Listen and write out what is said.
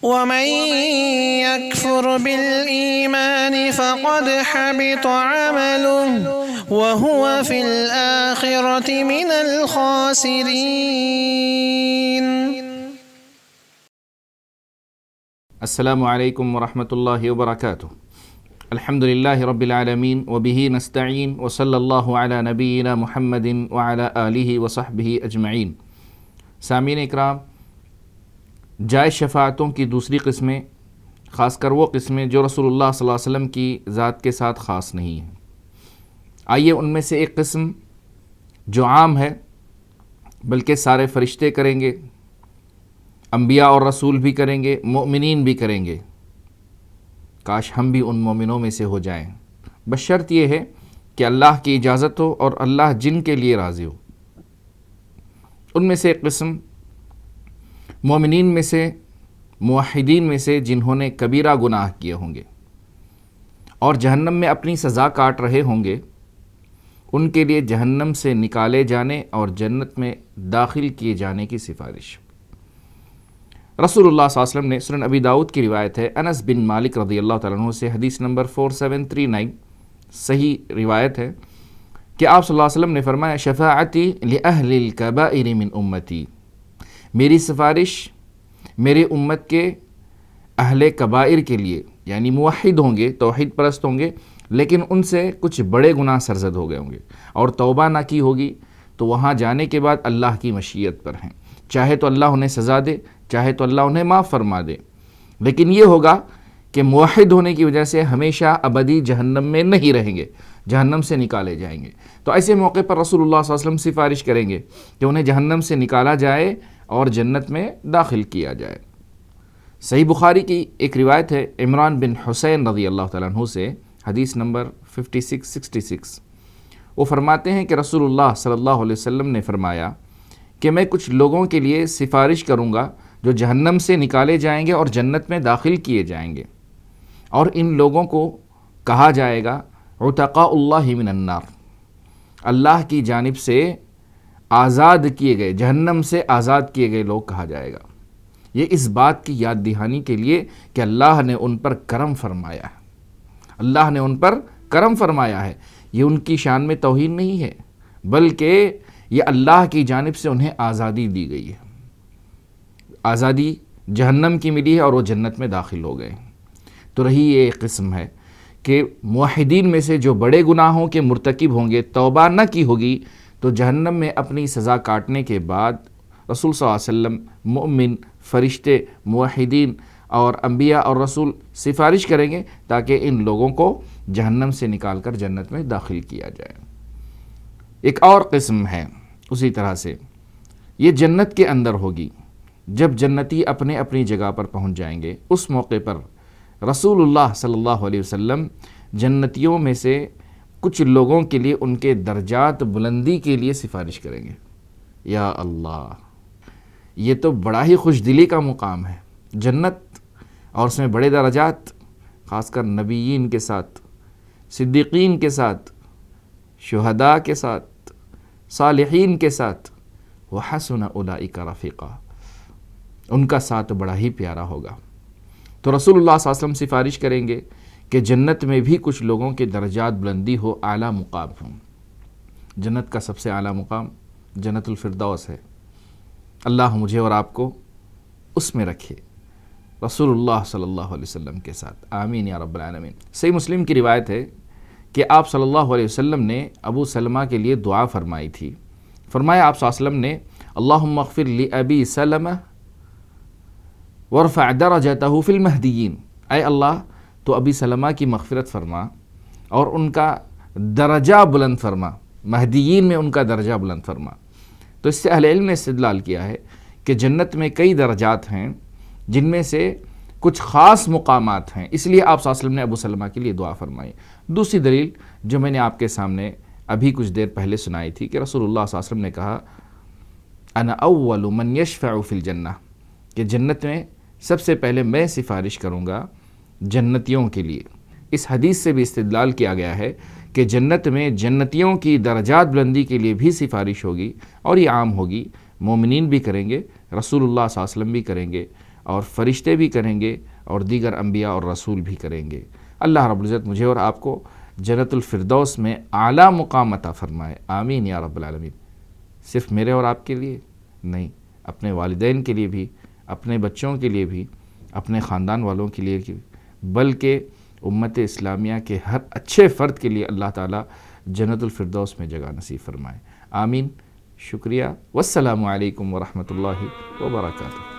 ومن يكفر بالإيمان فقد حبط عمله وهو في الآخرة من الخاسرين. السلام علیکم ورحمۃ اللہ وبرکاتہ. الحمد للہ رب العالمین وبہ نستعین وصلی اللہ علی نبینا محمد وعلی آلہ وصحبہ اجمعین. سامعین اکرام، جائز شفاعتوں کی دوسری قسمیں، خاص کر وہ قسمیں جو رسول اللہ صلی اللہ علیہ وسلم کی ذات کے ساتھ خاص نہیں ہیں. آئیے ان میں سے ایک قسم جو عام ہے، بلکہ سارے فرشتے کریں گے، انبیاء اور رسول بھی کریں گے، مومنین بھی کریں گے. کاش ہم بھی ان مومنوں میں سے ہو جائیں، بشرط یہ ہے کہ اللہ کی اجازت ہو اور اللہ جن کے لیے راضی ہو. ان میں سے ایک قسم مومنین میں سے، موحدین میں سے جنہوں نے کبیرہ گناہ کیے ہوں گے اور جہنم میں اپنی سزا کاٹ رہے ہوں گے، ان کے لیے جہنم سے نکالے جانے اور جنت میں داخل کیے جانے کی سفارش. رسول اللہ صلی اللہ علیہ وسلم نے، سنن ابی داؤد کی روایت ہے، انس بن مالک رضی اللہ تعالیٰ عنہ سے، حدیث نمبر 4739، صحیح روایت ہے کہ آپ صلی اللہ علیہ وسلم نے فرمایا: شفاعتی لأہل الکبائر من امتی، میری سفارش میری امت کے اہل کبائر کے لیے، یعنی موحد ہوں گے، توحید پرست ہوں گے، لیکن ان سے کچھ بڑے گناہ سرزد ہو گئے ہوں گے اور توبہ نہ کی ہوگی، تو وہاں جانے کے بعد اللہ کی مشیت پر ہیں، چاہے تو اللہ انہیں سزا دے، چاہے تو اللہ انہیں معاف فرما دے. لیکن یہ ہوگا کہ موحد ہونے کی وجہ سے ہمیشہ ابدی جہنم میں نہیں رہیں گے، جہنم سے نکالے جائیں گے. تو ایسے موقع پر رسول اللہ صلی اللہ علیہ وسلم سفارش کریں گے کہ انہیں جہنم سے نکالا جائے اور جنت میں داخل کیا جائے. صحیح بخاری کی ایک روایت ہے عمران بن حسین رضی اللہ تعالیٰ عنہ سے، حدیث نمبر 5666، وہ فرماتے ہیں کہ رسول اللہ صلی اللہ علیہ وسلم نے فرمایا کہ میں کچھ لوگوں کے لیے سفارش کروں گا جو جہنم سے نکالے جائیں گے اور جنت میں داخل کیے جائیں گے، اور ان لوگوں کو کہا جائے گا عتقاء اللہ من النار، اللہ کی جانب سے آزاد کیے گئے، جہنم سے آزاد کیے گئے لوگ کہا جائے گا. یہ اس بات کی یاد دہانی کے لیے کہ اللہ نے ان پر کرم فرمایا ہے، اللہ نے ان پر کرم فرمایا ہے. یہ ان کی شان میں توہین نہیں ہے، بلکہ یہ اللہ کی جانب سے انہیں آزادی دی گئی ہے، آزادی جہنم کی ملی ہے اور وہ جنت میں داخل ہو گئے. تو رہی یہ ایک قسم ہے کہ موحدین میں سے جو بڑے گناہوں کے مرتکب ہوں گے، توبہ نہ کی ہوگی، تو جہنم میں اپنی سزا کاٹنے کے بعد رسول صلی اللہ علیہ وسلم، مومن، فرشتے، موحدین اور انبیاء اور رسول سفارش کریں گے تاکہ ان لوگوں کو جہنم سے نکال کر جنت میں داخل کیا جائے. ایک اور قسم ہے اسی طرح سے، یہ جنت کے اندر ہوگی. جب جنتی اپنے اپنی جگہ پر پہنچ جائیں گے، اس موقع پر رسول اللہ صلی اللہ علیہ وسلم جنتیوں میں سے کچھ لوگوں کے لیے ان کے درجات بلندی کے لیے سفارش کریں گے. یا اللہ، یہ تو بڑا ہی خوش دلی کا مقام ہے، جنت، اور اس میں بڑے درجات، خاص کر نبیین کے ساتھ، صدیقین کے ساتھ، شہداء کے ساتھ، صالحین کے ساتھ، وحسن اولئک رفیقا، ان کا ساتھ بڑا ہی پیارا ہوگا. تو رسول اللہ صلی اللہ علیہ وسلم سفارش کریں گے کہ جنت میں بھی کچھ لوگوں کے درجات بلندی ہو، اعلیٰ مقام ہوں. جنت کا سب سے اعلیٰ مقام جنت الفردوس ہے. اللہ مجھے اور آپ کو اس میں رکھے، رسول اللہ صلی اللہ علیہ وسلم کے ساتھ، آمین یا رب العالمین. صحیح مسلم کی روایت ہے کہ آپ صلی اللہ علیہ وسلم نے ابو سلمہ کے لیے دعا فرمائی تھی. فرمایا آپ صلی اللہ علیہ وسلم نے: اللہم اغفر لأبی سلمہ وارفع درجتہ فی المہدیین، اے اللہ تو ابی سلمہ کی مغفرت فرما اور ان کا درجہ بلند فرما، مہدیین میں ان کا درجہ بلند فرما. تو اس سے اہل علم نے استدلال کیا ہے کہ جنت میں کئی درجات ہیں جن میں سے کچھ خاص مقامات ہیں، اس لیے آپ صلی اللہ علیہ وسلم نے ابو سلمہ کے لیے دعا فرمائی. دوسری دلیل جو میں نے آپ کے سامنے ابھی کچھ دیر پہلے سنائی تھی کہ رسول اللہ صلی اللہ علیہ وسلم نے کہا: انا اول من یشفع فی الجنہ، کہ جنت میں سب سے پہلے میں سفارش کروں گا جنتیوں کے لیے. اس حدیث سے بھی استدلال کیا گیا ہے کہ جنت میں جنتیوں کی درجات بلندی کے لیے بھی سفارش ہوگی، اور یہ عام ہوگی، مومنین بھی کریں گے، رسول اللہ صلی اللہ علیہ وسلم بھی کریں گے، اور فرشتے بھی کریں گے اور دیگر انبیاء اور رسول بھی کریں گے۔ اللہ رب العزت مجھے اور آپ کو جنت الفردوس میں اعلیٰ مقام عطا فرمائے، آمین یا رب العالمین۔ صرف میرے اور آپ کے لیے نہیں، اپنے والدین کے لیے بھی، اپنے بچوں کے لیے بھی، اپنے خاندان والوں کے لیے بھی، بلکہ امت اسلامیہ کے ہر اچھے فرد کے لیے اللہ تعالیٰ جنت الفردوس میں جگہ نصیب فرمائے، آمین۔ شکریہ، والسلام علیکم ورحمۃ اللہ وبرکاتہ۔